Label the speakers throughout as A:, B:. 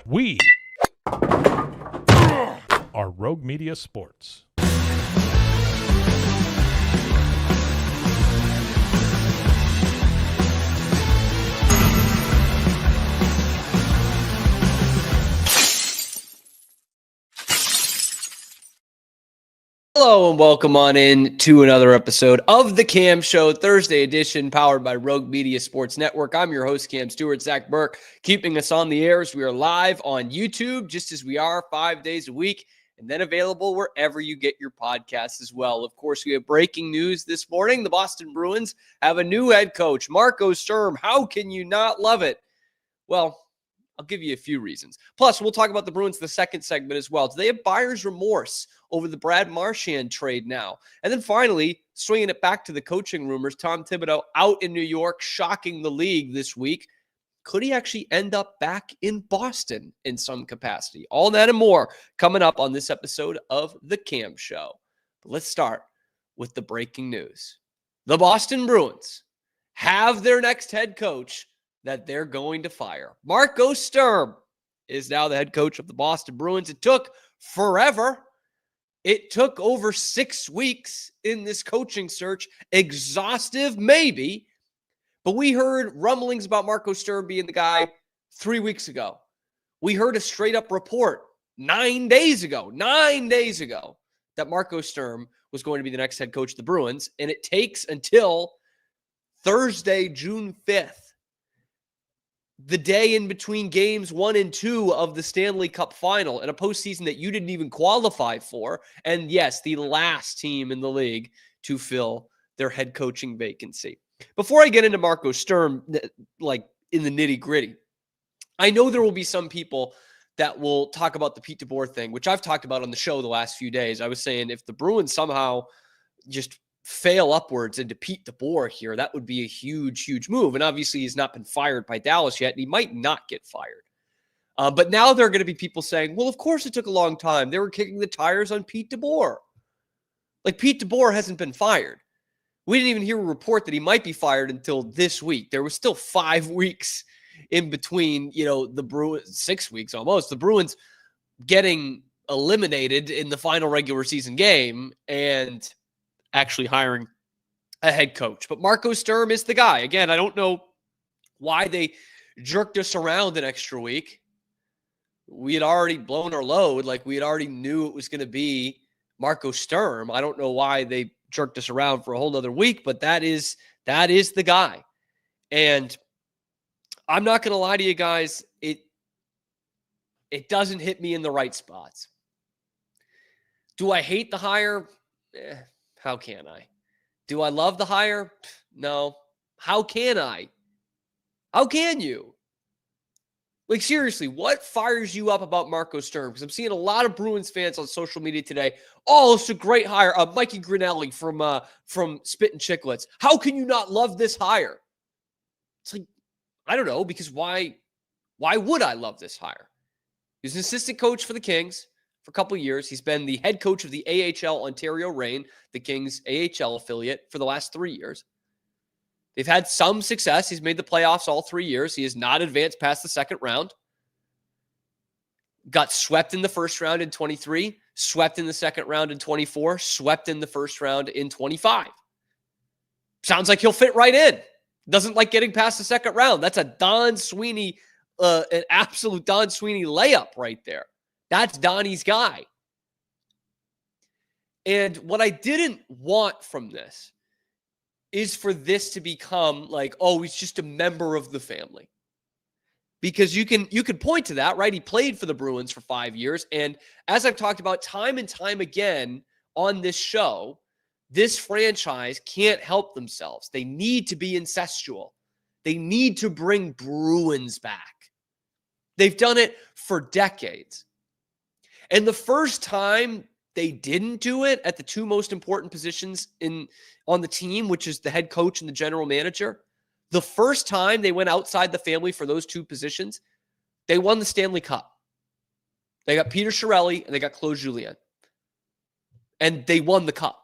A: We are Rogue Media Sports.
B: Hello and welcome on in to another episode of The Cam Show, Thursday edition, powered by Rogue Media Sports Network. I'm your host, Cam Stewart. Zach Burke, keeping us on the air as we are live on YouTube, just as we are 5 days a week, and then available wherever you get your podcasts as well. Of course, we have breaking news this morning. The Boston Bruins have a new head coach, Marco Sturm. How can you not love it? Well, I'll give you a few reasons. Plus, we'll talk about the Bruins in the second segment as well. Do they have buyer's remorse over the Brad Marchand trade now? And then finally, swinging it back to the coaching rumors, Tom Thibodeau out in New York, shocking the league this week. Could he actually end up back in Boston in some capacity? All that and more coming up on this episode of The Cam Show. But let's start with the breaking news. The Boston Bruins have their next head coach that they're going to fire. Marco Sturm is now the head coach of the Boston Bruins. It took forever. It took over 6 weeks in this coaching search. Exhaustive, maybe. But we heard rumblings about Marco Sturm being the guy 3 weeks ago. We heard a straight-up report 9 days ago, that Marco Sturm was going to be the next head coach of the Bruins. And it takes until Thursday, June 5th, the day in between games 1 and 2 of the Stanley Cup final and a postseason that you didn't even qualify for. And yes, the last team in the league to fill their head coaching vacancy. Before I get into Marco Sturm, like in the nitty gritty, I know there will be some people that will talk about the Pete DeBoer thing, which I've talked about on the show the last few days. I was saying if the Bruins somehow just fail upwards into Pete DeBoer here, that would be a huge, huge move. And obviously he's not been fired by Dallas yet, and he might not get fired. But now there are going to be people saying, well, of course it took a long time. They were kicking the tires on Pete DeBoer. Like, Pete DeBoer hasn't been fired. We didn't even hear a report that he might be fired until this week. There was still 5 weeks in between, the Bruins, 6 weeks almost, the Bruins getting eliminated in the final regular season game and actually hiring a head coach. But Marco Sturm is the guy. Again, I don't know why they jerked us around an extra week. We had already blown our load. Like, we had already knew it was going to be Marco Sturm. I don't know why they jerked us around for a whole nother week, but that is the guy. And I'm not going to lie to you guys. It doesn't hit me in the right spots. Do I hate the hire? How can I? Do I love the hire? No. How can I? How can you? Like, seriously, what fires you up about Marco Sturm? Because I'm seeing a lot of Bruins fans on social media today. Oh, it's a great hire. Mikey Grinelli from Spittin' Chicklets. How can you not love this hire? It's like, I don't know, because why would I love this hire? He's an assistant coach for the Kings for a couple of years. He's been the head coach of the AHL Ontario Reign, the Kings AHL affiliate, for the last 3 years. They've had some success. He's made the playoffs all 3 years. He has not advanced past the second round. Got swept in the first round in 23, swept in the second round in 24, swept in the first round in 25. Sounds like he'll fit right in. Doesn't like getting past the second round. That's a Don Sweeney, an absolute Don Sweeney layup right there. That's Donnie's guy. And what I didn't want from this is for this to become like, oh, he's just a member of the family. Because you can point to that, right? He played for the Bruins for 5 years. And as I've talked about time and time again on this show, this franchise can't help themselves. They need to be incestual. They need to bring Bruins back. They've done it for decades. And the first time they didn't do it at the two most important positions on the team, which is the head coach and the general manager, the first time they went outside the family for those two positions, they won the Stanley Cup. They got Peter Chiarelli and they got Claude Julien. And they won the cup.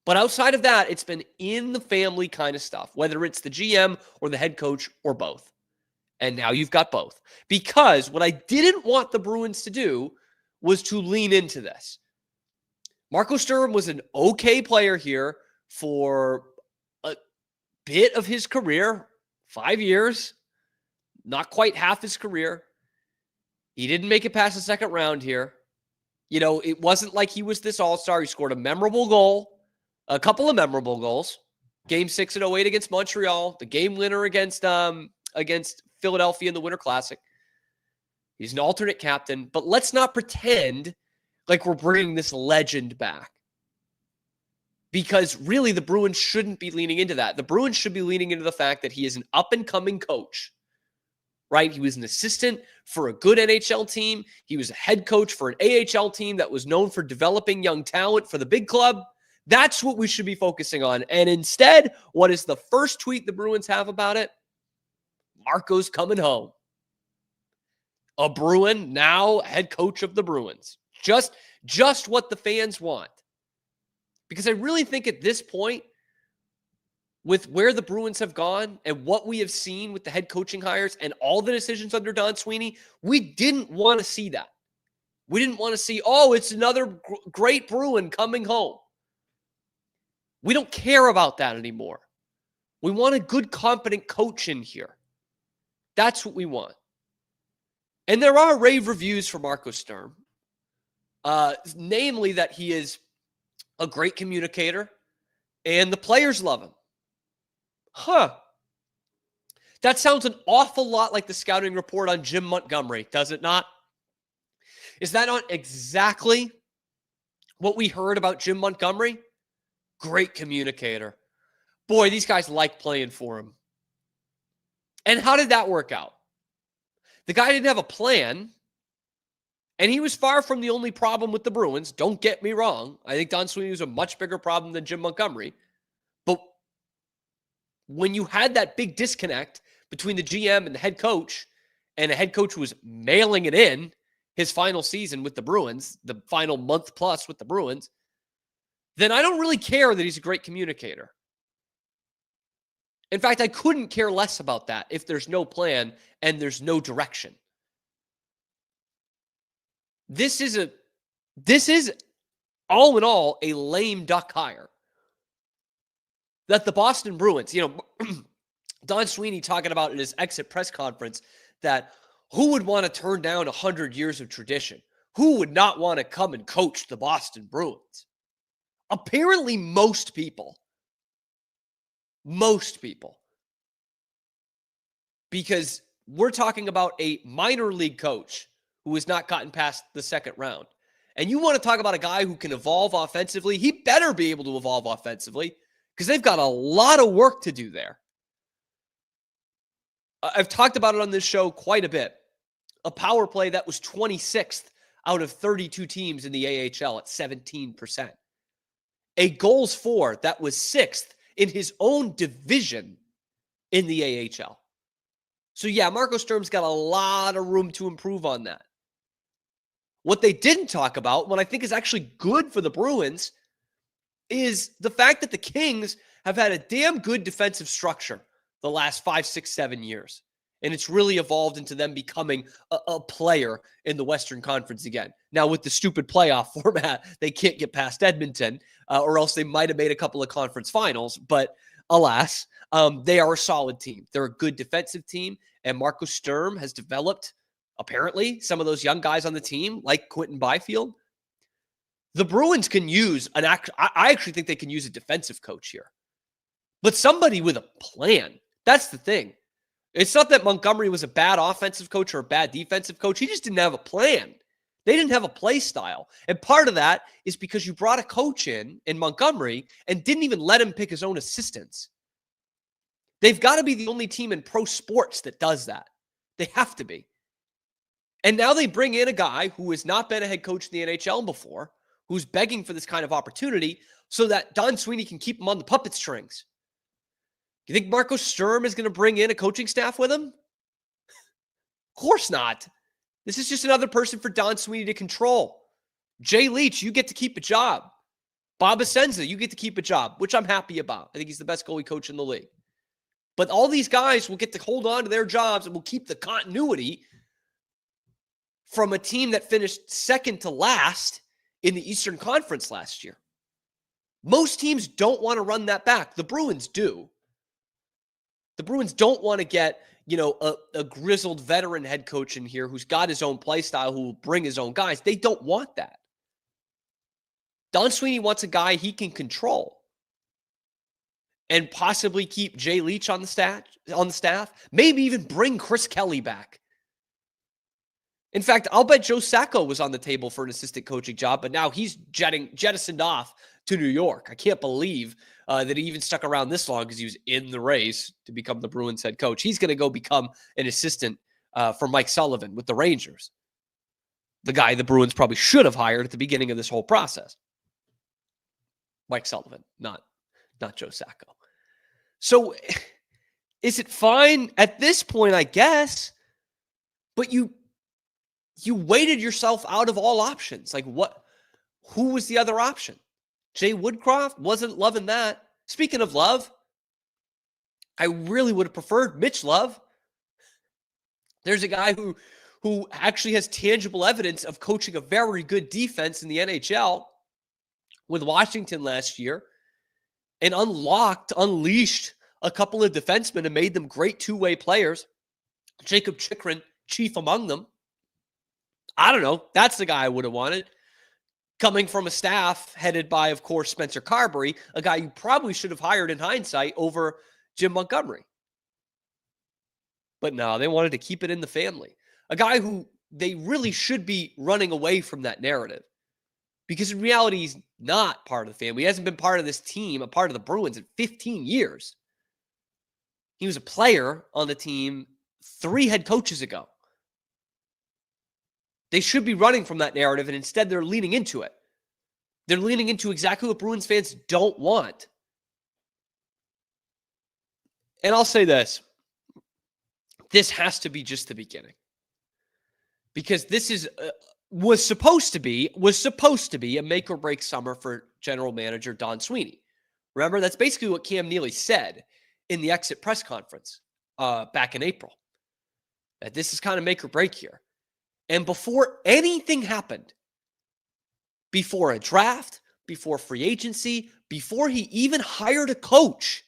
B: But outside of that, it's been in the family kind of stuff, whether it's the GM or the head coach or both. And now you've got both. Because what I didn't want the Bruins to do was to lean into this. Marco Sturm was an okay player here for a bit of his career, 5 years, not quite half his career. He didn't make it past the second round here. You know, it wasn't like he was this all-star. He scored a memorable goal, a couple of memorable goals. Game 6 in 08 against Montreal, the game winner against Philadelphia in the Winter Classic. He's an alternate captain, but let's not pretend like we're bringing this legend back. Because really, the Bruins shouldn't be leaning into that. The Bruins should be leaning into the fact that he is an up-and-coming coach, right? He was an assistant for a good NHL team. He was a head coach for an AHL team that was known for developing young talent for the big club. That's what we should be focusing on. And instead, what is the first tweet the Bruins have about it? Marco's coming home. A Bruin, now head coach of the Bruins. Just what the fans want. Because I really think at this point, with where the Bruins have gone and what we have seen with the head coaching hires and all the decisions under Don Sweeney, we didn't want to see that. We didn't want to see, oh, it's another great Bruin coming home. We don't care about that anymore. We want a good, competent coach in here. That's what we want. And there are rave reviews for Marco Sturm, namely that he is a great communicator and the players love him. That sounds an awful lot like the scouting report on Jim Montgomery, does it not? Is that not exactly what we heard about Jim Montgomery? Great communicator. Boy, these guys like playing for him. And how did that work out? The guy didn't have a plan, and he was far from the only problem with the Bruins. Don't get me wrong. I think Don Sweeney was a much bigger problem than Jim Montgomery. But when you had that big disconnect between the GM and the head coach, and the head coach was mailing it in his final season with the Bruins, the final month plus with the Bruins, then I don't really care that he's a great communicator. In fact, I couldn't care less about that if there's no plan and there's no direction. This is all in all a lame duck hire. That the Boston Bruins, Don Sweeney talking about in his exit press conference that who would want to turn down 100 years of tradition? Who would not want to come and coach the Boston Bruins? Apparently, most people. Most people. Because we're talking about a minor league coach who has not gotten past the second round. And you want to talk about a guy who can evolve offensively? He better be able to evolve offensively because they've got a lot of work to do there. I've talked about it on this show quite a bit. A power play that was 26th out of 32 teams in the AHL at 17%. A goals for that was 6th in his own division in the AHL. So yeah, Marco Sturm's got a lot of room to improve on that. What they didn't talk about, what I think is actually good for the Bruins, is the fact that the Kings have had a damn good defensive structure the last 5, 6, 7 years. And it's really evolved into them becoming a player in the Western Conference again. Now, with the stupid playoff format, they can't get past Edmonton, or else they might have made a couple of conference finals. But alas, they are a solid team. They're a good defensive team. And Marco Sturm has developed, apparently, some of those young guys on the team, like Quentin Byfield. The Bruins can use I actually think they can use a defensive coach here. But somebody with a plan. That's the thing. It's not that Montgomery was a bad offensive coach or a bad defensive coach. He just didn't have a plan. They didn't have a play style. And part of that is because you brought a coach in Montgomery and didn't even let him pick his own assistants. They've got to be the only team in pro sports that does that. They have to be. And now they bring in a guy who has not been a head coach in the NHL before, who's begging for this kind of opportunity so that Don Sweeney can keep him on the puppet strings. Do you think Marco Sturm is going to bring in a coaching staff with him? Of course not. This is just another person for Don Sweeney to control. Jay Leach, you get to keep a job. Bob Asenza, you get to keep a job, which I'm happy about. I think he's the best goalie coach in the league. But all these guys will get to hold on to their jobs and will keep the continuity from a team that finished second to last in the Eastern Conference last year. Most teams don't want to run that back. The Bruins do. The Bruins don't want to get, a grizzled veteran head coach in here who's got his own play style, who will bring his own guys. They don't want that. Don Sweeney wants a guy he can control and possibly keep Jay Leach on the staff. Maybe even bring Chris Kelly back. In fact, I'll bet Joe Sacco was on the table for an assistant coaching job, but now he's jettisoned off to New York. I can't believe that he even stuck around this long, because he was in the race to become the Bruins head coach. He's going to go become an assistant for Mike Sullivan with the Rangers, the guy the Bruins probably should have hired at the beginning of this whole process. Mike Sullivan, not Joe Sacco. So is it fine at this point? I guess. But you weighted yourself out of all options. Like, who was the other option? Jay Woodcroft? Wasn't loving that. Speaking of love, I really would have preferred Mitch Love. There's a guy who actually has tangible evidence of coaching a very good defense in the NHL with Washington last year, and unleashed a couple of defensemen and made them great two-way players. Jacob Chikrin, chief among them. I don't know. That's the guy I would have wanted. Coming from a staff headed by, of course, Spencer Carberry, a guy you probably should have hired in hindsight over Jim Montgomery. But no, they wanted to keep it in the family. A guy who they really should be running away from that narrative. Because in reality, he's not part of the family. He hasn't been part of this team, a part of the Bruins in 15 years. He was a player on the team 3 head coaches ago. They should be running from that narrative, and instead they're leaning into it. They're leaning into exactly what Bruins fans don't want. And I'll say this. This has to be just the beginning. Because this was supposed to be a make or break summer for general manager Don Sweeney. Remember, that's basically what Cam Neely said in the exit press conference back in April. That this is kind of make or break here. And before anything happened, before a draft, before free agency, before he even hired a coach,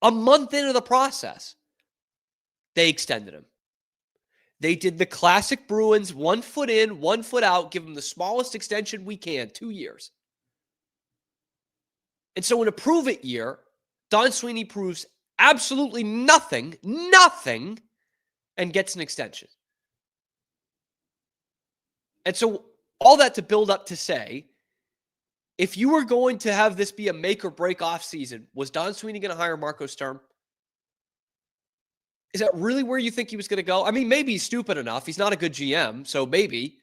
B: a month into the process, they extended him. They did the classic Bruins, 1 foot in, 1 foot out, give him the smallest extension we can, 2 years. And so in a prove-it year, Don Sweeney proves absolutely nothing, and gets an extension. And so all that to build up to say, if you were going to have this be a make or break off season, was Don Sweeney going to hire Marco Sturm? Is that really where you think he was going to go? I mean, maybe he's stupid enough. He's not a good GM, so maybe.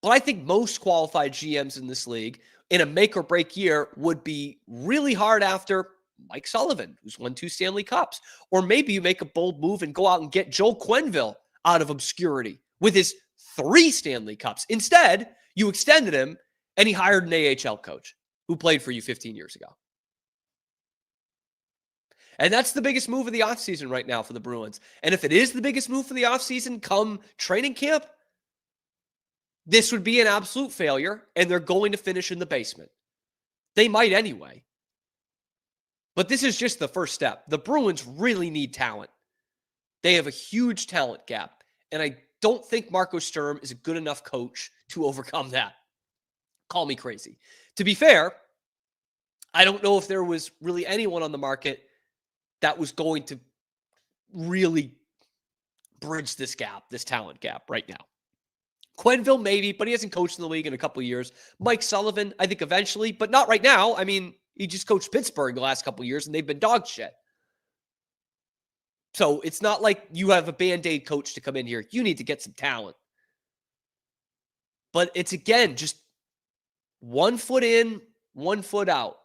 B: But I think most qualified GMs in this league in a make or break year would be really hard after Mike Sullivan, who's won 2 Stanley Cups. Or maybe you make a bold move and go out and get Joel Quenneville out of obscurity with his 3 Stanley Cups. Instead, you extended him and he hired an AHL coach who played for you 15 years ago. And that's the biggest move of the offseason right now for the Bruins. And if it is the biggest move for the offseason come training camp, this would be an absolute failure, and they're going to finish in the basement. They might anyway. But this is just the first step. The Bruins really need talent. They have a huge talent gap, and I don't think Marco Sturm is a good enough coach to overcome that. Call me crazy. To be fair, I don't know if there was really anyone on the market that was going to really bridge this gap, this talent gap right now. Quenneville, maybe, but he hasn't coached in the league in a couple of years. Mike Sullivan, I think eventually, but not right now. I mean, he just coached Pittsburgh the last couple of years, and they've been dog shit. So it's not like you have a Band-Aid coach to come in here. You need to get some talent. But it's, again, just 1 foot in, 1 foot out.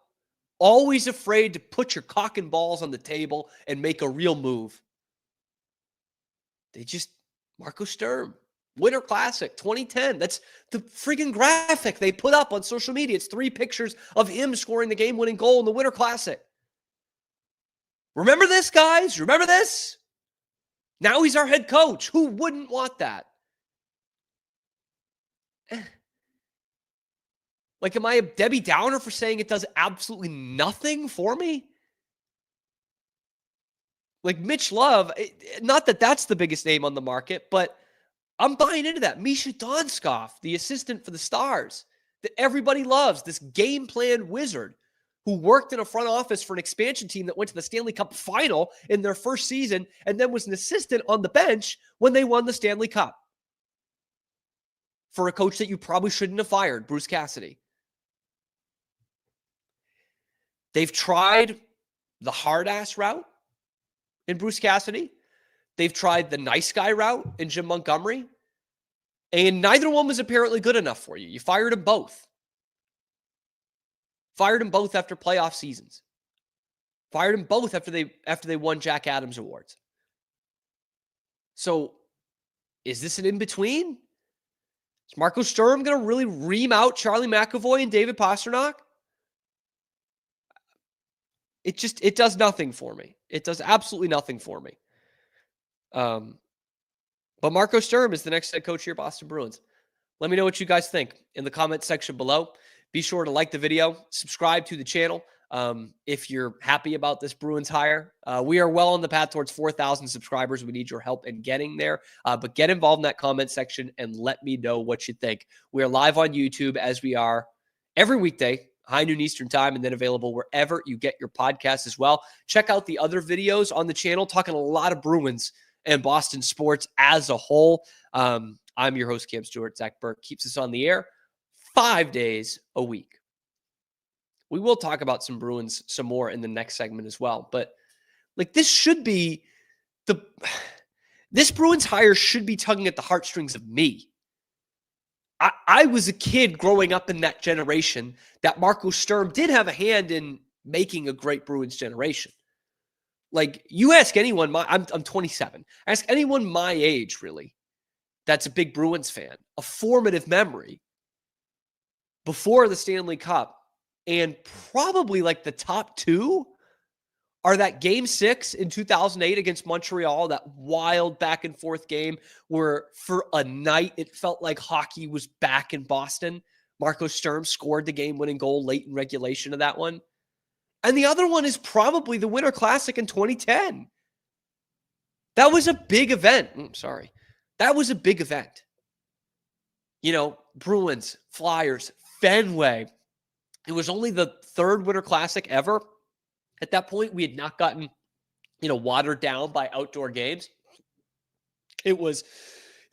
B: Always afraid to put your cock and balls on the table and make a real move. Marco Sturm, Winter Classic, 2010. That's the friggin' graphic they put up on social media. It's 3 pictures of him scoring the game-winning goal in the Winter Classic. Remember this, guys? Remember this? Now he's our head coach. Who wouldn't want that? Like, am I a Debbie Downer for saying it does absolutely nothing for me? Like, Mitch Love, not that that's the biggest name on the market, but I'm buying into that. Misha Donskoff, the assistant for the Stars, that everybody loves, this game plan wizard who worked in a front office for an expansion team that went to the Stanley Cup final in their first season and then was an assistant on the bench when they won the Stanley Cup. For a coach that you probably shouldn't have fired, Bruce Cassidy. They've tried the hard-ass route in Bruce Cassidy. They've tried the nice guy route in Jim Montgomery. And neither one was apparently good enough for you. You fired them both. Fired them both after playoff seasons. Fired them both after they won Jack Adams awards. So, is this an in-between? Is Marco Sturm going to really ream out Charlie McAvoy and David Pastrnak? It does nothing for me. It does absolutely nothing for me. But Marco Sturm is the next head coach here at Boston Bruins. Let me know what you guys think in the comment section below. Be sure to like the video, subscribe to the channel if you're happy about this Bruins hire. We are well on the path towards 4,000 subscribers. We need your help in getting there. But get involved in that comment section and let me know what you think. We are live on YouTube as we are every weekday, high noon Eastern time, and then available wherever you get your podcasts as well. Check out the other videos on the channel, talking a lot of Bruins and Boston sports as a whole. I'm your host, Cam Stewart. Zach Burke keeps us on the air 5 days a week. We will talk about some Bruins some more in the next segment as well. But like, this should be this Bruins hire should be tugging at the heartstrings of me. I was a kid growing up in that generation that Marco Sturm did have a hand in making a great Bruins generation. Like, you ask anyone, I'm 27. Ask anyone my age, really, that's a big Bruins fan, a formative memory before the Stanley Cup. And probably like the top two are that game 6 in 2008 against Montreal, that wild back and forth game where for a night it felt like hockey was back in Boston. Marco Sturm scored the game-winning goal late in regulation of that one. And the other one is probably the Winter Classic in 2010. That was a big event. That was a big event. You know, Bruins, Flyers, Fenway. It was only the third Winter Classic ever. At that point, we had not gotten, watered down by outdoor games. It was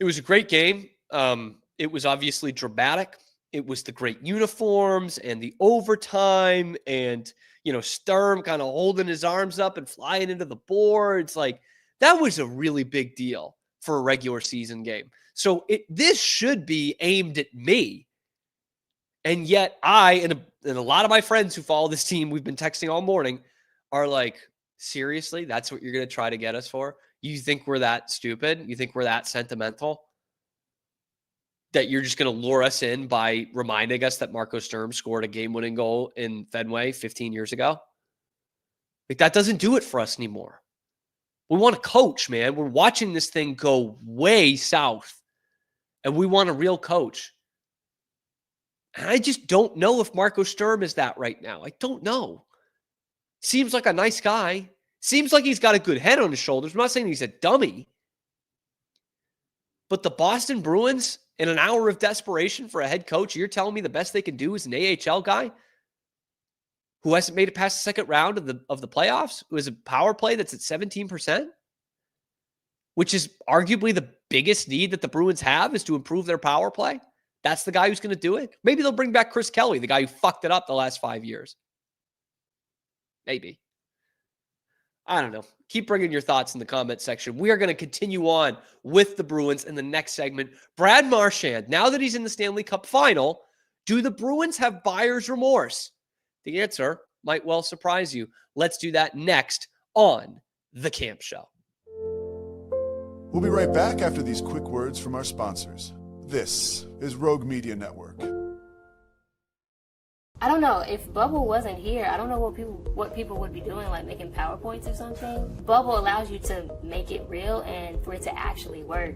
B: a great game. It was obviously dramatic. It was the great uniforms and the overtime and, Sturm kind of holding his arms up and flying into the boards. Like, that was a really big deal for a regular season game. So this should be aimed at me. And yet I, and a lot of my friends who follow this team, we've been texting all morning, are like, seriously, that's what you're going to try to get us for? You think we're that stupid? You think we're that sentimental? That you're just going to lure us in by reminding us that Marco Sturm scored a game-winning goal in Fenway 15 years ago? Like, that doesn't do it for us anymore. We want a coach, man. We're watching this thing go way south, and we want a real coach. And I just don't know if Marco Sturm is that right now. I don't know. Seems like a nice guy. Seems like he's got a good head on his shoulders. I'm not saying he's a dummy. But the Boston Bruins, in an hour of desperation for a head coach, you're telling me the best they can do is an AHL guy who hasn't made it past the second round of the playoffs, who has a power play that's at 17%, which is arguably the biggest need that the Bruins have, is to improve their power play. That's the guy who's going to do it. Maybe they'll bring back Chris Kelly, the guy who fucked it up the last 5 years. Maybe. I don't know. Keep bringing your thoughts in the comment section. We are going to continue on with the Bruins in the next segment. Brad Marchand, now that he's in the Stanley Cup final, do the Bruins have buyer's remorse? The answer might well surprise you. Let's do that next on The Camp Show.
C: We'll be right back after these quick words from our sponsors. This is Rogue Media Network.
D: I don't know, if Bubble wasn't here, I don't know what people would be doing, like making PowerPoints or something. Bubble allows you to make it real and for it to actually work.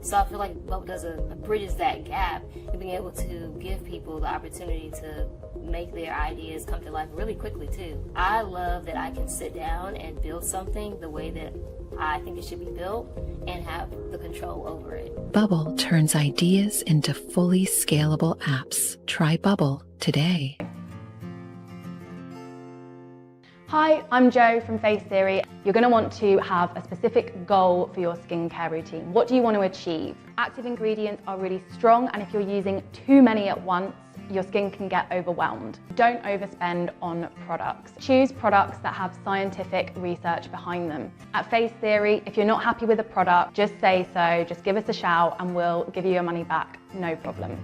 D: So I feel like Bubble bridges that gap and being able to give people the opportunity to make their ideas come to life really quickly too. I love that I can sit down and build something the way that I think it should be built and have the control over it.
E: Bubble turns ideas into fully scalable apps. Try Bubble today.
F: Hi, I'm Jo from Face Theory. You're going to want to have a specific goal for your skincare routine. What do you want to achieve? Active ingredients are really strong, and if you're using too many at once, your skin can get overwhelmed. Don't overspend on products. Choose products that have scientific research behind them. At Face Theory, if you're not happy with a product, just say so, just give us a shout and we'll give you your money back, no problem.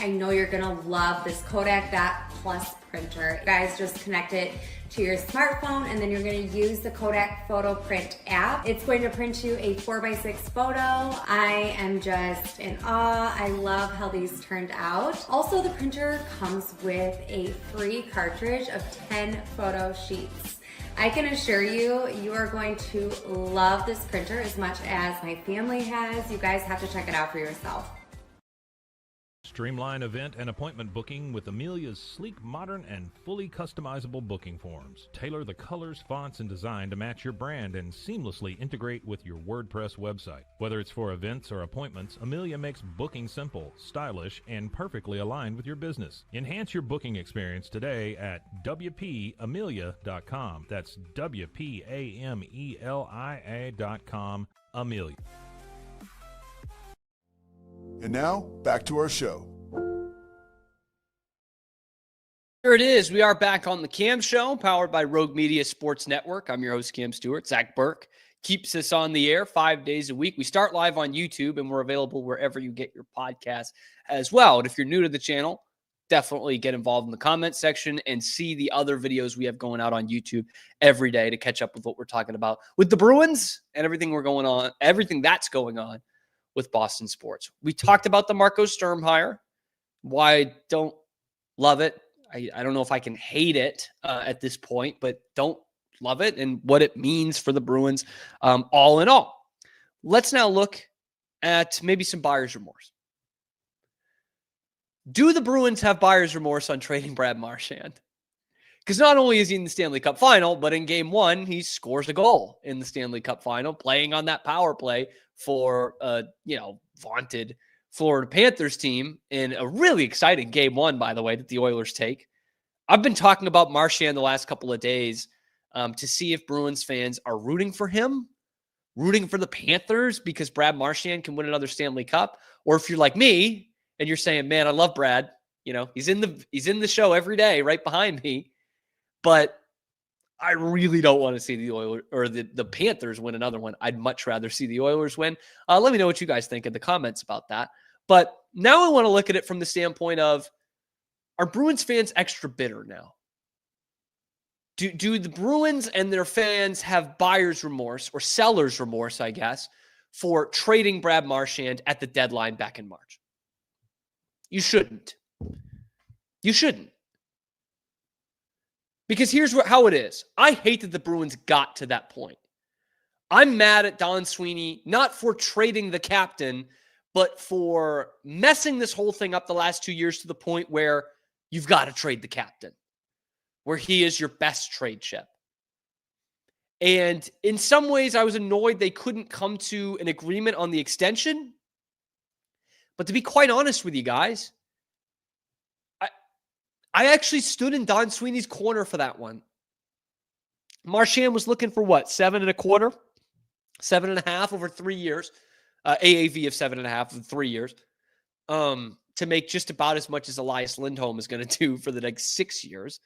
G: I know you're gonna love this Kodak That Plus printer. You guys just connect it to your smartphone and then you're gonna use the Kodak Photo Print app. It's going to print you a 4x6 photo. I am just in awe. I love how these turned out. Also, the printer comes with a free cartridge of 10 photo sheets. I can assure you, you are going to love this printer as much as my family has. You guys have to check it out for yourself.
A: Streamline event and appointment booking with Amelia's sleek, modern, and fully customizable booking forms. Tailor the colors, fonts, and design to match your brand and seamlessly integrate with your WordPress website. Whether it's for events or appointments, Amelia makes booking simple, stylish, and perfectly aligned with your business. Enhance your booking experience today at WPAmelia.com. That's WPAMELIA.com. Amelia.
C: And now, back to our show.
B: Here it is. We are back on the Cam Show, powered by Rogue Media Sports Network. I'm your host, Cam Stewart. Zach Burke keeps us on the air 5 days a week. We start live on YouTube, and we're available wherever you get your podcast as well. And if you're new to the channel, definitely get involved in the comment section and see the other videos we have going out on YouTube every day to catch up with what we're talking about with the Bruins and everything that's going on with Boston sports. We talked about the Marco Sturm hire. Why I don't love it. I don't know if I can hate it at this point, but don't love it and what it means for the Bruins all in all. Let's now look at maybe some buyer's remorse. Do the Bruins have buyer's remorse on trading Brad Marchand? Because not only is he in the Stanley Cup final, but in game one, he scores a goal in the Stanley Cup final, playing on that power play for vaunted Florida Panthers team in a really exciting game one, by the way, that the Oilers take. I've been talking about Marchand the last couple of days to see if Bruins fans are rooting for him, rooting for the Panthers because Brad Marchand can win another Stanley Cup, or if you're like me and you're saying, man, I love Brad. You know, he's in the show every day right behind me, but I really don't want to see the Oilers or the Panthers win another one. I'd much rather see the Oilers win. Let me know what you guys think in the comments about that. But now I want to look at it from the standpoint of, are Bruins fans extra bitter now? Do the Bruins and their fans have buyer's remorse or seller's remorse, I guess, for trading Brad Marchand at the deadline back in March? You shouldn't. You shouldn't. Because here's how it is. I hate that the Bruins got to that point. I'm mad at Don Sweeney, not for trading the captain, but for messing this whole thing up the last 2 years to the point where you've got to trade the captain, where he is your best trade chip. And in some ways, I was annoyed they couldn't come to an agreement on the extension. But to be quite honest with you guys, I actually stood in Don Sweeney's corner for that one. Marchand was looking for what? 7.25? 7.5 over 3 years. AAV of 7.5 over 3 years. To make just about as much as Elias Lindholm is going to do for the next 6 years.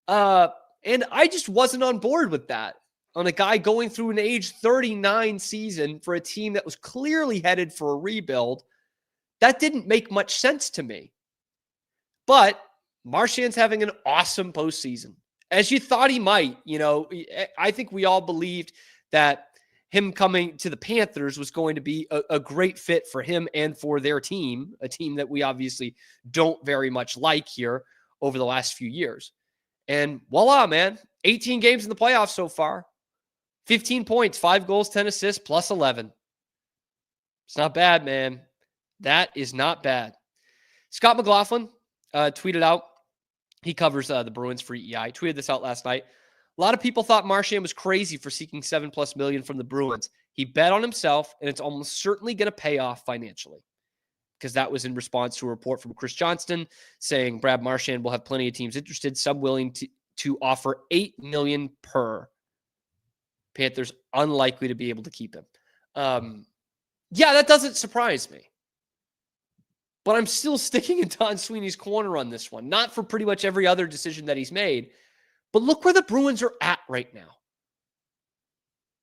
B: And I just wasn't on board with that. On a guy going through an age 39 season for a team that was clearly headed for a rebuild. That didn't make much sense to me. But Marchand's having an awesome postseason, as you thought he might. You know, I think we all believed that him coming to the Panthers was going to be a great fit for him and for their team, a team that we obviously don't very much like here over the last few years. And voila, man, 18 games in the playoffs so far, 15 points, 5 goals, 10 assists, plus 11. It's not bad, man. That is not bad. Scott McLaughlin tweeted out, he covers the Bruins for EI, tweeted this out last night. A lot of people thought Marchand was crazy for seeking $7+ million from the Bruins. He bet on himself, and it's almost certainly going to pay off financially. Because that was in response to a report from Chris Johnston saying Brad Marchand will have plenty of teams interested, some willing to offer $8 million per. Panthers unlikely to be able to keep him. Yeah, that doesn't surprise me. But I'm still sticking in Don Sweeney's corner on this one. Not for pretty much every other decision that he's made. But look where the Bruins are at right now.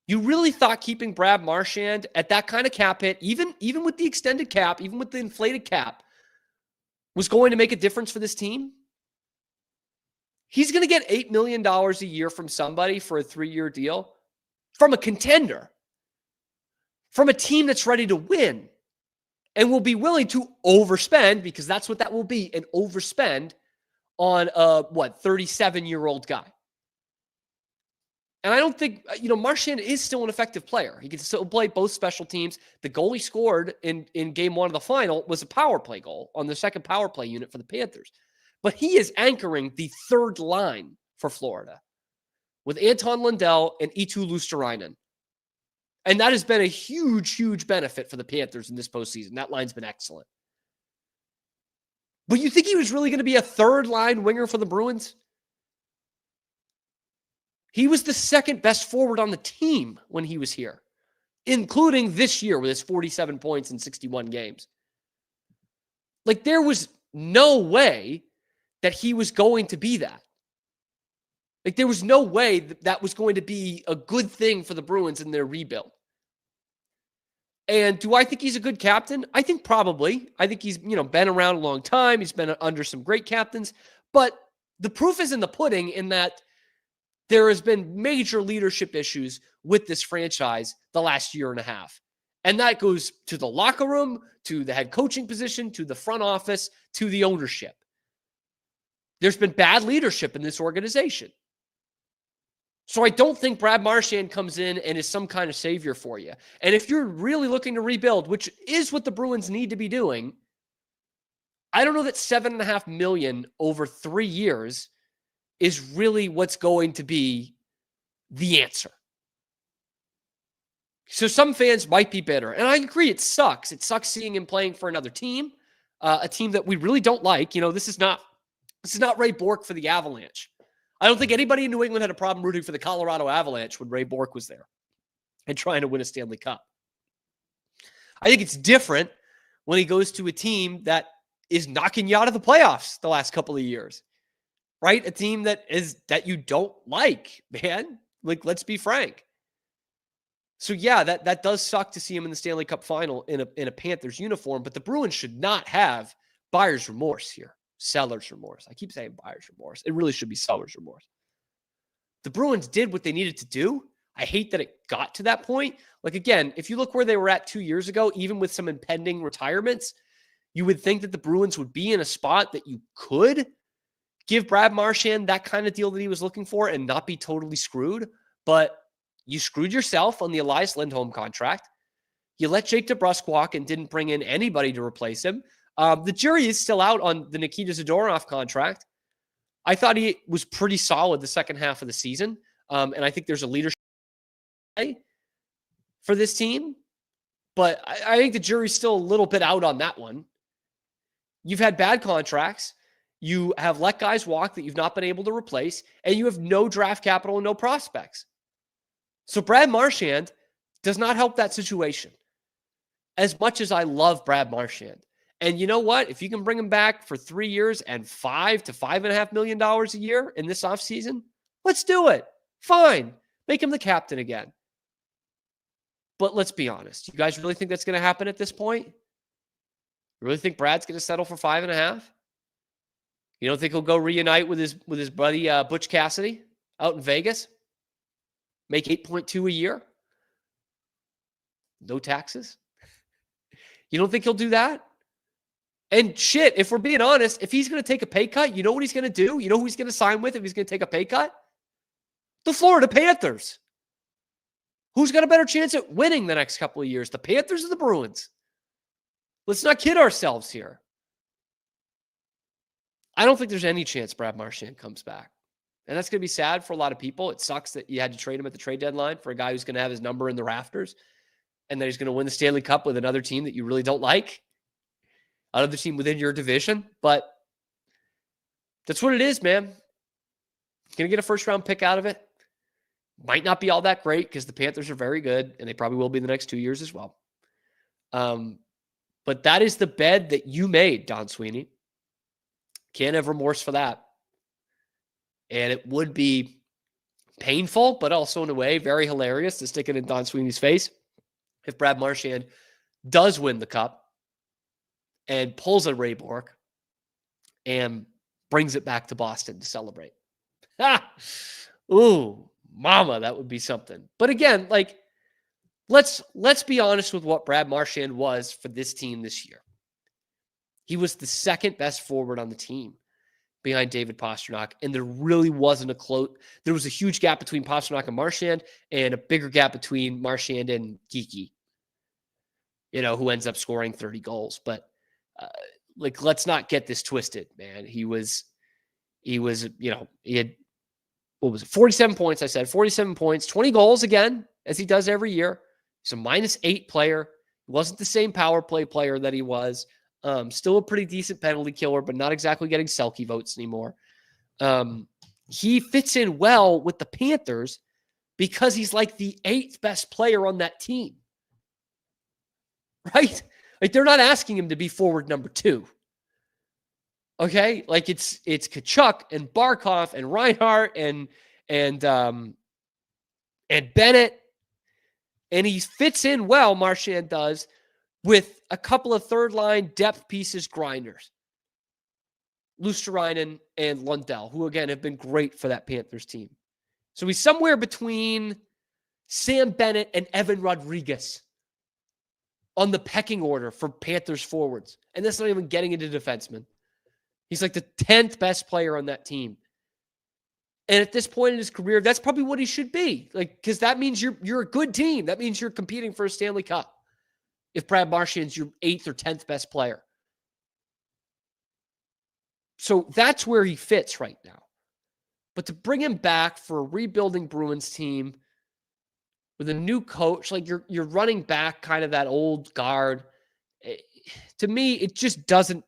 B: You really thought keeping Brad Marchand at that kind of cap hit, even with the extended cap, even with the inflated cap, was going to make a difference for this team? He's going to get $8 million a year from somebody for a 3-year deal, from a contender, from a team that's ready to win, and will be willing to overspend, because that's what that will be, an overspend on a, 37-year-old guy. And I don't think, Marchand is still an effective player. He can still play both special teams. The goal he scored in game 1 of the final was a power play goal on the second power play unit for the Panthers. But he is anchoring the third line for Florida with Anton Lundell and Eetu Luostarinen. And that has been a huge, huge benefit for the Panthers in this postseason. That line's been excellent. But you think he was really going to be a third-line winger for the Bruins? He was the second best forward on the team when he was here, including this year with his 47 points in 61 games. Like, there was no way that he was going to be that. Like, there was no way that was going to be a good thing for the Bruins in their rebuild. And do I think he's a good captain? I think probably. I think he's, been around a long time. He's been under some great captains. But the proof is in the pudding in that there has been major leadership issues with this franchise the last year and a half. And that goes to the locker room, to the head coaching position, to the front office, to the ownership. There's been bad leadership in this organization. So I don't think Brad Marchand comes in and is some kind of savior for you. And if you're really looking to rebuild, which is what the Bruins need to be doing, I don't know that $7.5 million over 3 years is really what's going to be the answer. So some fans might be bitter. And I agree, it sucks. It sucks seeing him playing for another team, a team that we really don't like. This is not Ray Bourque for the Avalanche. I don't think anybody in New England had a problem rooting for the Colorado Avalanche when Ray Bourque was there and trying to win a Stanley Cup. I think it's different when he goes to a team that is knocking you out of the playoffs the last couple of years, right? A team that you don't like, man. Like, let's be frank. So yeah, that does suck to see him in the Stanley Cup final in a Panthers uniform, but the Bruins should not have buyer's remorse here. Seller's remorse. I keep saying buyer's remorse. It really should be seller's remorse. The Bruins did what they needed to do. I hate that it got to that point. Like, again, if you look where they were at 2 years ago, even with some impending retirements, you would think that the Bruins would be in a spot that you could give Brad Marchand that kind of deal that he was looking for and not be totally screwed. But you screwed yourself on the Elias Lindholm contract. You let Jake DeBrusk walk and didn't bring in anybody to replace him. The jury is still out on the Nikita Zadorov contract. I thought he was pretty solid the second half of the season. And I think there's a leadership for this team. But I think the jury's still a little bit out on that one. You've had bad contracts. You have let guys walk that you've not been able to replace. And you have no draft capital and no prospects. So Brad Marchand does not help that situation. As much as I love Brad Marchand. And you know what? If you can bring him back for 3 years and $5 to $5.5 million a year in this offseason, let's do it. Fine. Make him the captain again. But let's be honest. You guys really think that's going to happen at this point? You really think Brad's going to settle for 5.5? You don't think he'll go reunite with his buddy Butch Cassidy out in Vegas? Make 8.2 a year? No taxes? You don't think he'll do that? And shit, if we're being honest, if he's going to take a pay cut, you know what he's going to do? You know who he's going to sign with if he's going to take a pay cut? The Florida Panthers. Who's got a better chance at winning the next couple of years? The Panthers or the Bruins? Let's not kid ourselves here. I don't think there's any chance Brad Marchand comes back. And that's going to be sad for a lot of people. It sucks that you had to trade him at the trade deadline for a guy who's going to have his number in the rafters and that he's going to win the Stanley Cup with another team that you really don't like. Another team within your division. But that's what it is, man. Going to get a first-round pick out of it. Might not be all that great because the Panthers are very good, and they probably will be in the next 2 years as well. But that is the bed that you made, Don Sweeney. Can't have remorse for that. And it would be painful, but also in a way very hilarious to stick it in Don Sweeney's face if Brad Marchand does win the cup and pulls a Ray Bork and brings it back to Boston to celebrate. Ooh, mama, that would be something. But again, like, let's be honest with what Brad Marchand was for this team this year. He was the second best forward on the team behind David Pastrnak, and there really wasn't there was a huge gap between Pastrnak and Marchand, and a bigger gap between Marchand and Geeky, who ends up scoring 30 goals. But let's not get this twisted, man. He had, 47 points, I said, 47 points, 20 goals again, as he does every year. He's a -8 player. He wasn't the same power play player that he was. Still a pretty decent penalty killer, but not exactly getting Selke votes anymore. He fits in well with the Panthers because he's like the 8th best player on that team. Right? Like, they're not asking him to be forward number 2. Okay? Like, it's Tkachuk and Barkov and Reinhart and Bennett. And he fits in well, Marchand does, with a couple of third-line depth pieces grinders. Luosterainen and Lundell, who, again, have been great for that Panthers team. So he's somewhere between Sam Bennett and Evan Rodriguez on the pecking order for Panthers forwards. And that's not even getting into defensemen. He's like the 10th best player on that team. And at this point in his career, that's probably what he should be. Like, because that means you're a good team. That means you're competing for a Stanley Cup. If Brad Marchand's your 8th or 10th best player. So that's where he fits right now. But to bring him back for a rebuilding Bruins team with a new coach, like you're running back kind of that old guard. To me, it just doesn't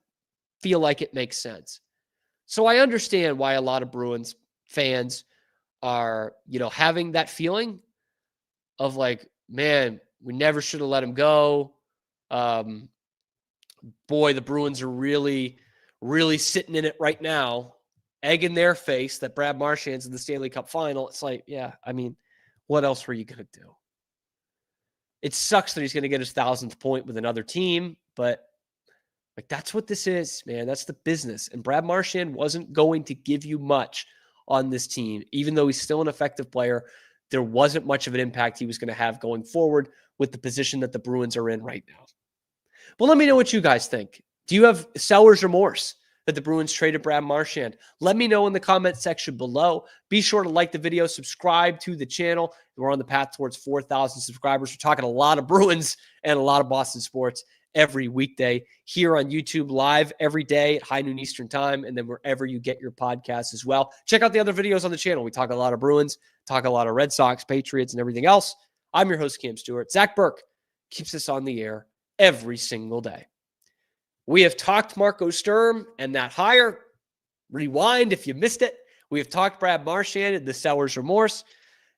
B: feel like it makes sense. So I understand why a lot of Bruins fans are, having that feeling of like, man, we never should have let him go. Boy, the Bruins are really, really sitting in it right now, egg in their face that Brad Marchand's in the Stanley Cup final. It's like, yeah, I mean, what else were you going to do? It sucks that he's going to get his 1,000th point with another team, but like, that's what this is, man. That's the business. And Brad Marchand wasn't going to give you much on this team. Even though he's still an effective player, there wasn't much of an impact he was going to have going forward with the position that the Bruins are in right now. Well, let me know what you guys think. Do you have seller's remorse that the Bruins traded Brad Marchand? Let me know in the comment section below. Be sure to like the video, subscribe to the channel. We're on the path towards 4,000 subscribers. We're talking a lot of Bruins and a lot of Boston sports every weekday here on YouTube, live every day at high noon Eastern time, and then wherever you get your podcasts as well. Check out the other videos on the channel. We talk a lot of Bruins, talk a lot of Red Sox, Patriots, and everything else. I'm your host, Cam Stewart. Zach Burke keeps us on the air every single day. We have talked Marco Sturm and that hire. Rewind if you missed it. We have talked Brad Marchand and the seller's remorse.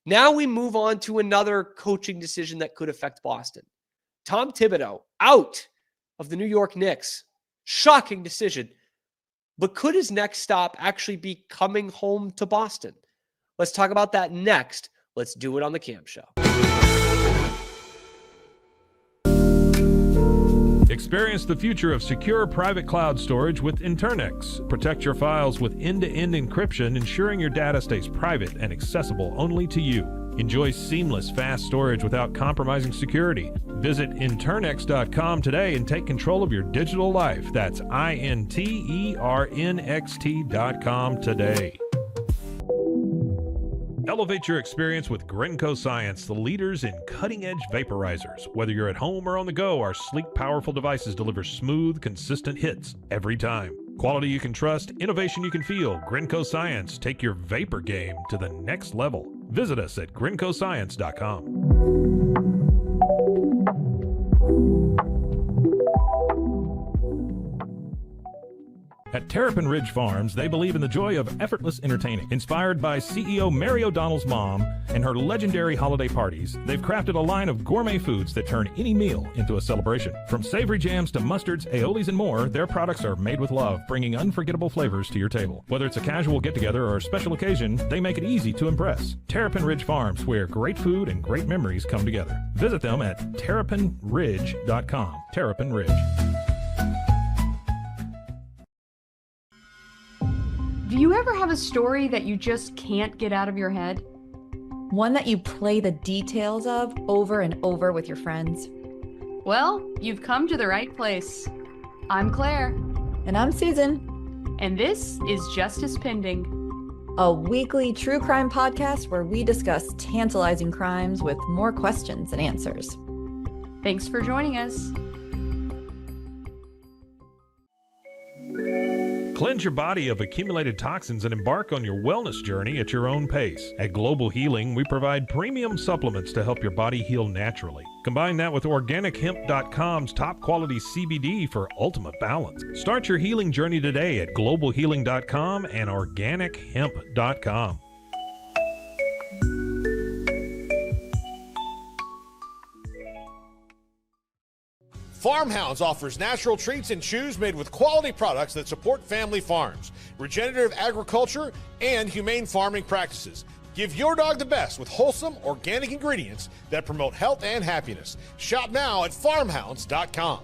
B: Now we move on to another coaching decision that could affect Boston. Tom Thibodeau out of the New York Knicks. Shocking decision. But could his next stop actually be coming home to Boston? Let's talk about that next. Let's do it on the Cam Show.
A: Experience the future of secure private cloud storage with Internix. Protect your files with end-to-end encryption, ensuring your data stays private and accessible only to you. Enjoy seamless, fast storage without compromising security. Visit internxt.com today and take control of your digital life. That's INTERNXT.com today. Elevate your experience with Grinco Science, the leaders in cutting-edge vaporizers. Whether you're at home or on the go, our sleek, powerful devices deliver smooth, consistent hits every time. Quality you can trust, innovation you can feel. Grinco Science. Take your vapor game to the next level. Visit us at grincoscience.com. At Terrapin Ridge Farms, they believe in the joy of effortless entertaining. Inspired by CEO Mary O'Donnell's mom and her legendary holiday parties, they've crafted a line of gourmet foods that turn any meal into a celebration. From savory jams to mustards, aiolis, and more, their products are made with love, bringing unforgettable flavors to your table. Whether it's a casual get-together or a special occasion, they make it easy to impress. Terrapin Ridge Farms, where great food and great memories come together. Visit them at terrapinridge.com. Terrapin Ridge.
H: Do you ever have a story that you just can't get out of your head?
I: One that you play the details of over and over with your friends?
H: Well, you've come to the right place. I'm Claire.
I: And I'm Susan.
H: And this is Justice Pending,
I: a weekly true crime podcast where we discuss tantalizing crimes with more questions than answers.
H: Thanks for joining us.
A: Cleanse your body of accumulated toxins and embark on your wellness journey at your own pace. At Global Healing, we provide premium supplements to help your body heal naturally. Combine that with OrganicHemp.com's top quality CBD for ultimate balance. Start your healing journey today at GlobalHealing.com and OrganicHemp.com.
J: Farmhounds offers natural treats and chews made with quality products that support family farms, regenerative agriculture, and humane farming practices. Give your dog the best with wholesome, organic ingredients that promote health and happiness. Shop now at farmhounds.com.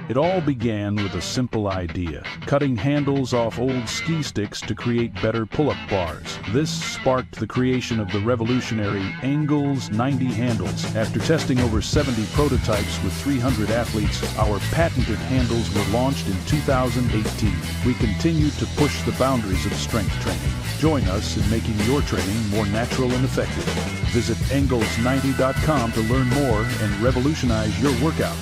K: It all began with a simple idea, cutting handles off old ski sticks to create better pull-up bars. This sparked the creation of the revolutionary Engels 90 handles. After testing over 70 prototypes with 300 athletes, our patented handles were launched in 2018. We continue to push the boundaries of strength training. Join us in making your training more natural and effective. Visit Engels90.com to learn more and revolutionize your workout.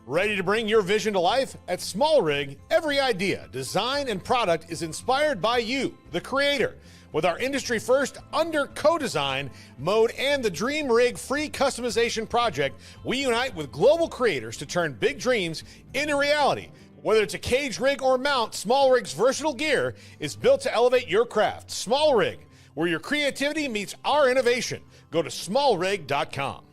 J: Ready to bring your vision to life? At Small Rig, every idea, design, and product is inspired by you, the creator. With our industry-first under co-design mode and the Dream Rig free customization project, we unite with global creators to turn big dreams into reality. Whether it's a cage rig or mount, Small Rig's versatile gear is built to elevate your craft. Small Rig, where your creativity meets our innovation. Go to smallrig.com.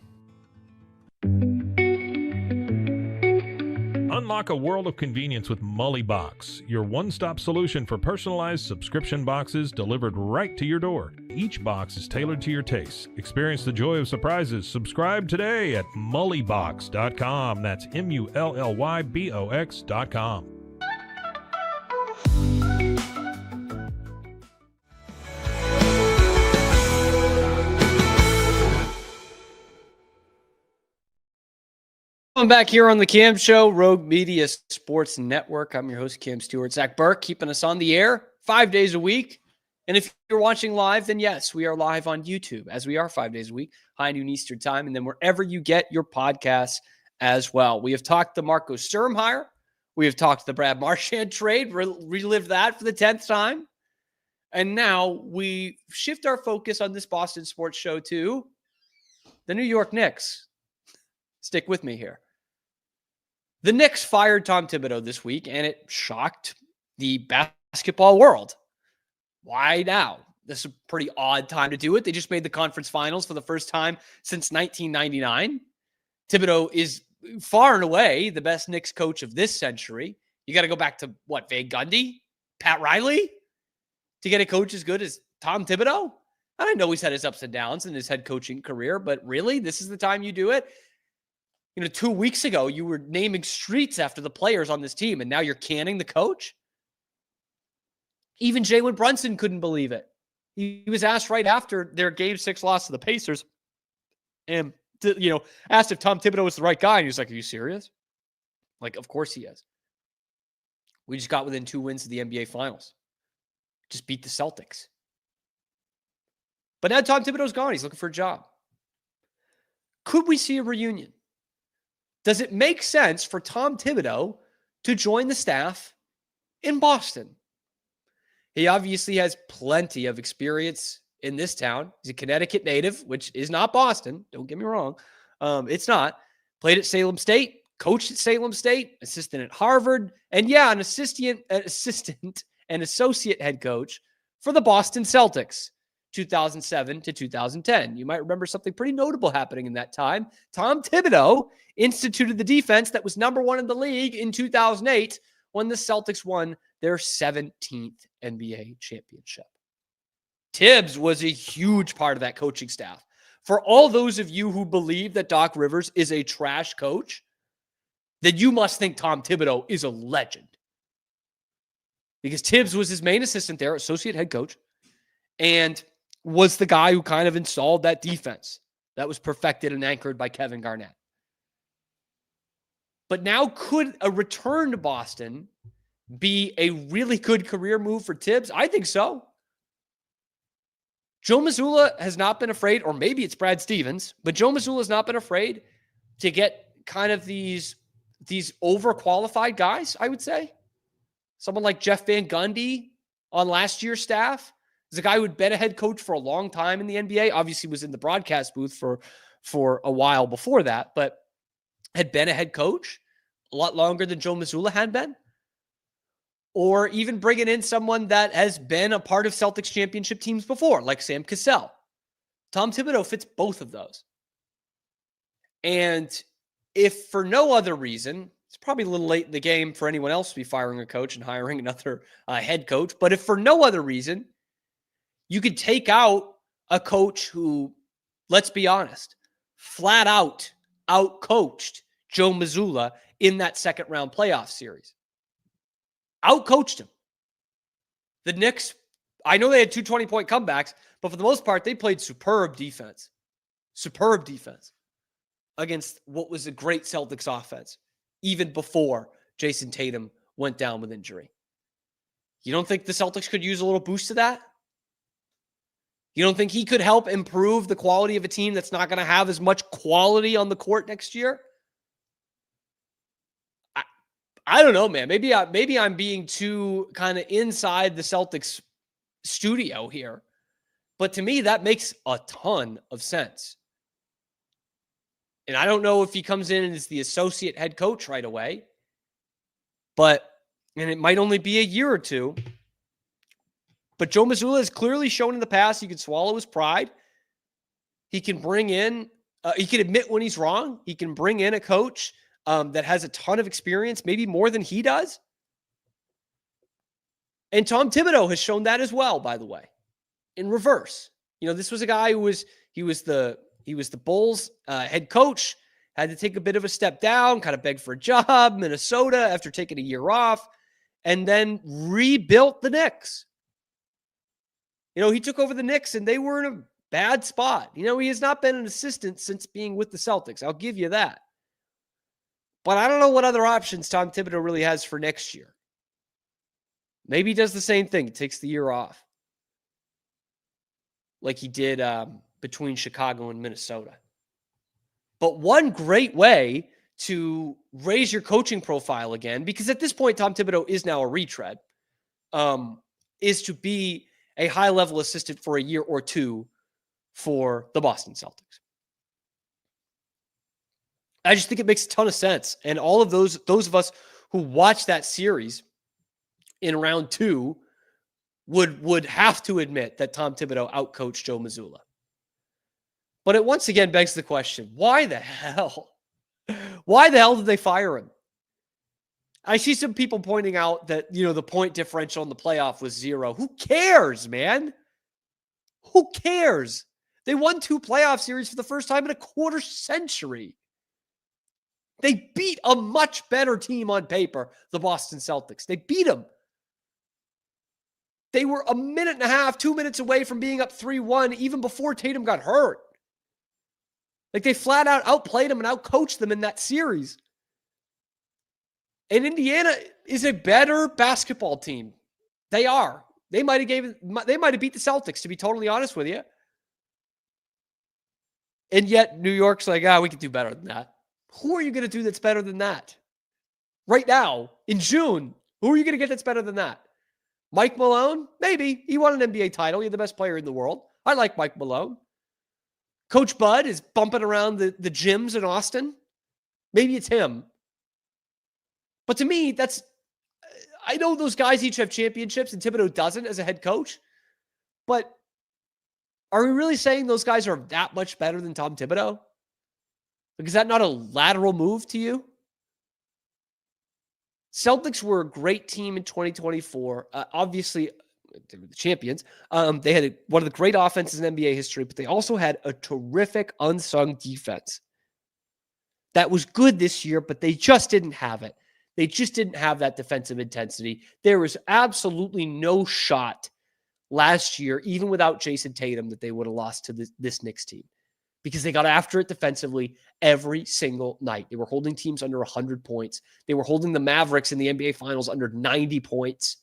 A: Unlock a world of convenience with Mully Box, your one-stop solution for personalized subscription boxes delivered right to your door. Each box is tailored to your taste. Experience the joy of surprises. Subscribe today at mullybox.com. That's MULLYBOX.com.
B: Welcome back here on the Cam Show, Rogue Media Sports Network. I'm your host, Cam Stewart. Zach Burke, keeping us on the air 5 days a week. And if you're watching live, then yes, we are live on YouTube, as we are 5 days a week, high noon Eastern time, and then wherever you get your podcasts as well. We have talked the Marco Sturm hire. We have talked the Brad Marchand trade, relived that for the 10th time. And now we shift our focus on this Boston sports show to the New York Knicks. Stick with me here. The Knicks fired Tom Thibodeau this week, and it shocked the basketball world. Why now? This is a pretty odd time to do it. They just made the conference finals for the first time since 1999. Thibodeau is far and away the best Knicks coach of this century. You got to go back to, what, Van Gundy? Pat Riley? To get a coach as good as Tom Thibodeau? I know he's had his ups and downs in his head coaching career, but really, this is the time you do it? 2 weeks ago, you were naming streets after the players on this team, and now you're canning the coach? Even Jalen Brunson couldn't believe it. He was asked right after their Game 6 loss to the Pacers, and asked if Tom Thibodeau was the right guy. And he was like, "Are you serious?" Like, of course he is. We just got within 2 wins of the NBA Finals. Just beat the Celtics. But now Tom Thibodeau's gone. He's looking for a job. Could we see a reunion? Does it make sense for Tom Thibodeau to join the staff in Boston? He obviously has plenty of experience in this town. He's a Connecticut native, which is not Boston. Don't get me wrong. It's not. Played at Salem State, coached at Salem State, assistant at Harvard, and an assistant and associate head coach for the Boston Celtics, 2007 to 2010. You might remember something pretty notable happening in that time. Tom Thibodeau instituted the defense that was number 1 in the league in 2008 when the Celtics won their 17th NBA championship. Tibbs was a huge part of that coaching staff. For all those of you who believe that Doc Rivers is a trash coach, then you must think Tom Thibodeau is a legend. Because Tibbs was his main assistant there, associate head coach, and was the guy who kind of installed that defense that was perfected and anchored by Kevin Garnett. But now, could a return to Boston be a really good career move for Tibbs? I think so. Joe Mazzulla has not been afraid, or maybe it's Brad Stevens, but Joe Mazzulla has not been afraid to get kind of these overqualified guys, I would say. Someone like Jeff Van Gundy on last year's staff is a guy who had been a head coach for a long time in the NBA. Obviously was in the broadcast booth for a while before that, but had been a head coach a lot longer than Joe Mazzulla had been. Or even bringing in someone that has been a part of Celtics championship teams before, like Sam Cassell. Tom Thibodeau fits both of those. And if for no other reason, it's probably a little late in the game for anyone else to be firing a coach and hiring another head coach. But if for no other reason, you could take out a coach who, let's be honest, flat out coached Joe Mazzulla in that second round playoff series. Outcoached him. The Knicks, I know they had 2 20-point comebacks, but for the most part, they played superb defense. Superb defense against what was a great Celtics offense, even before Jason Tatum went down with injury. You don't think the Celtics could use a little boost to that? You don't think he could help improve the quality of a team that's not going to have as much quality on the court next year? I don't know, man. Maybe I'm being too kind of inside the Celtics studio here. But to me, that makes a ton of sense. And I don't know if he comes in as the associate head coach right away. And it might only be a year or two. But Joe Mazzulla has clearly shown in the past he can swallow his pride. He can bring in, he can admit when he's wrong. He can bring in a coach that has a ton of experience, maybe more than he does. And Tom Thibodeau has shown that as well, by the way, in reverse. This was a guy who was the Bulls head coach, had to take a bit of a step down, kind of begged for a job, Minnesota after taking a year off, and then rebuilt the Knicks. He took over the Knicks and they were in a bad spot. He has not been an assistant since being with the Celtics. I'll give you that. But I don't know what other options Tom Thibodeau really has for next year. Maybe he does the same thing. He takes the year off. Like he did between Chicago and Minnesota. But one great way to raise your coaching profile again, because at this point, Tom Thibodeau is now a retread, is to be a high-level assistant for a year or two for the Boston Celtics. I just think it makes a ton of sense. And all of those of us who watched that series in round 2 would have to admit that Tom Thibodeau outcoached Joe Mazzulla. But it once again begs the question, why the hell? Why the hell did they fire him? I see some people pointing out that, the point differential in the playoff was 0. Who cares, man? Who cares? They won 2 playoff series for the first time in a quarter century. They beat a much better team on paper, the Boston Celtics. They beat them. They were a minute and a half, 2 minutes away from being up 3-1 even before Tatum got hurt. Like, they flat out outplayed them and outcoached them in that series. And Indiana is a better basketball team. They are. They might have beat the Celtics, to be totally honest with you. And yet New York's like, we could do better than that. Who are you going to do that's better than that? Right now, in June, who are you going to get that's better than that? Mike Malone? Maybe. He won an NBA title. He's the best player in the world. I like Mike Malone. Coach Bud is bumping around the gyms in Austin. Maybe it's him. But to me, I know those guys each have championships and Thibodeau doesn't as a head coach. But are we really saying those guys are that much better than Tom Thibodeau? Like, is that not a lateral move to you? Celtics were a great team in 2024. Obviously, they were the champions. They had one of the great offenses in NBA history, but they also had a terrific unsung defense that was good this year, but they just didn't have it. They just didn't have that defensive intensity. There was absolutely no shot last year, even without Jason Tatum, that they would have lost to this Knicks team because they got after it defensively every single night. They were holding teams under 100 points. They were holding the Mavericks in the NBA Finals under 90 points.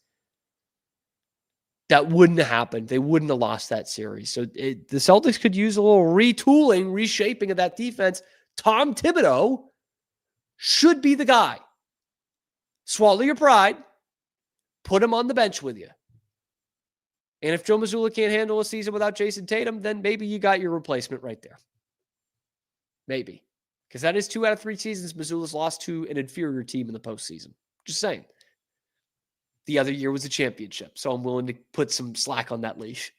B: That wouldn't have happened. They wouldn't have lost that series. So the Celtics could use a little retooling, reshaping of that defense. Tom Thibodeau should be the guy. Swallow your pride. Put him on the bench with you. And if Joe Mazzulla can't handle a season without Jason Tatum, then maybe you got your replacement right there. Maybe. Because that is 2 out of 3 seasons Mazzulla's lost to an inferior team in the postseason. Just saying. The other year was a championship, so I'm willing to put some slack on that leash.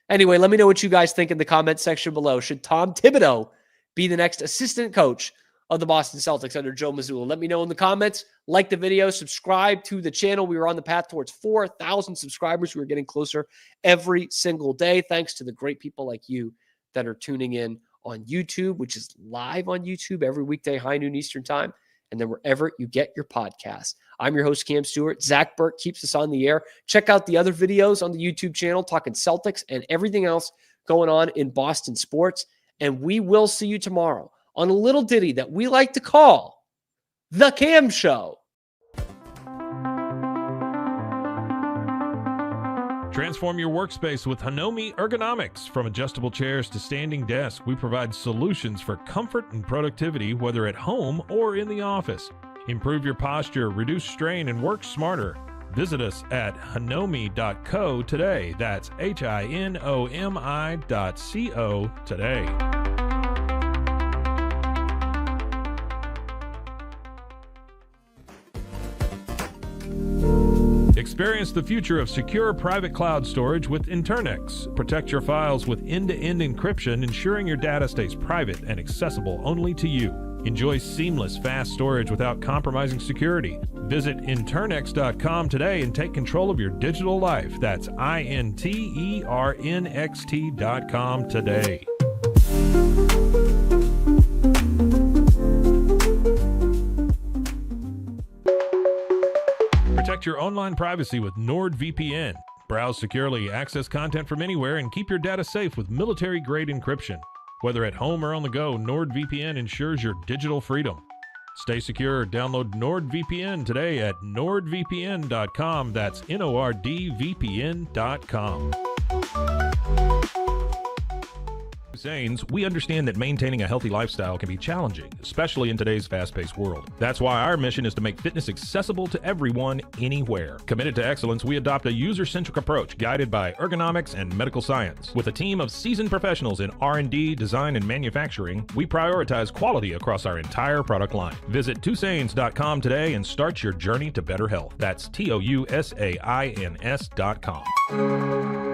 B: Anyway, let me know what you guys think in the comment section below. Should Tom Thibodeau be the next assistant coach of the Boston Celtics under Joe Mazzulla? Let me know in the comments. Like the video. Subscribe to the channel. We are on the path towards 4,000 subscribers. We're getting closer every single day, thanks to the great people like you that are tuning in on YouTube, which is live on YouTube every weekday, high noon Eastern time, and then wherever you get your podcast. I'm your host, Cam Stewart. Zach Burke keeps us on the air. Check out the other videos on the YouTube channel talking Celtics and everything else going on in Boston sports. And we will see you tomorrow on a little ditty that we like to call The Cam Show.
A: Transform your workspace with Hanomi Ergonomics. From adjustable chairs to standing desks, we provide solutions for comfort and productivity, whether at home or in the office. Improve your posture, reduce strain, and work smarter. Visit us at hanomi.co today. That's HINOMI.co today. Experience the future of secure private cloud storage with Internex. Protect your files with end-to-end encryption, ensuring your data stays private and accessible only to you. Enjoy seamless, fast storage without compromising security. Visit Internex.com today and take control of your digital life. That's INTERNXT.com today. Protect your online privacy with NordVPN. Browse securely, access content from anywhere, and keep your data safe with military-grade encryption. Whether at home or on the go, NordVPN ensures your digital freedom. Stay secure. Download NordVPN today at nordvpn.com. That's NORDVPN.com. We understand that maintaining a healthy lifestyle can be challenging, especially in today's fast-paced world. That's why our mission is to make fitness accessible to everyone, anywhere. Committed to excellence, we adopt a user-centric approach guided by ergonomics and medical science. With a team of seasoned professionals in R&D, design, and manufacturing, we prioritize quality across our entire product line. Visit TwoSains.com today and start your journey to better health. That's TOUSAINS.com.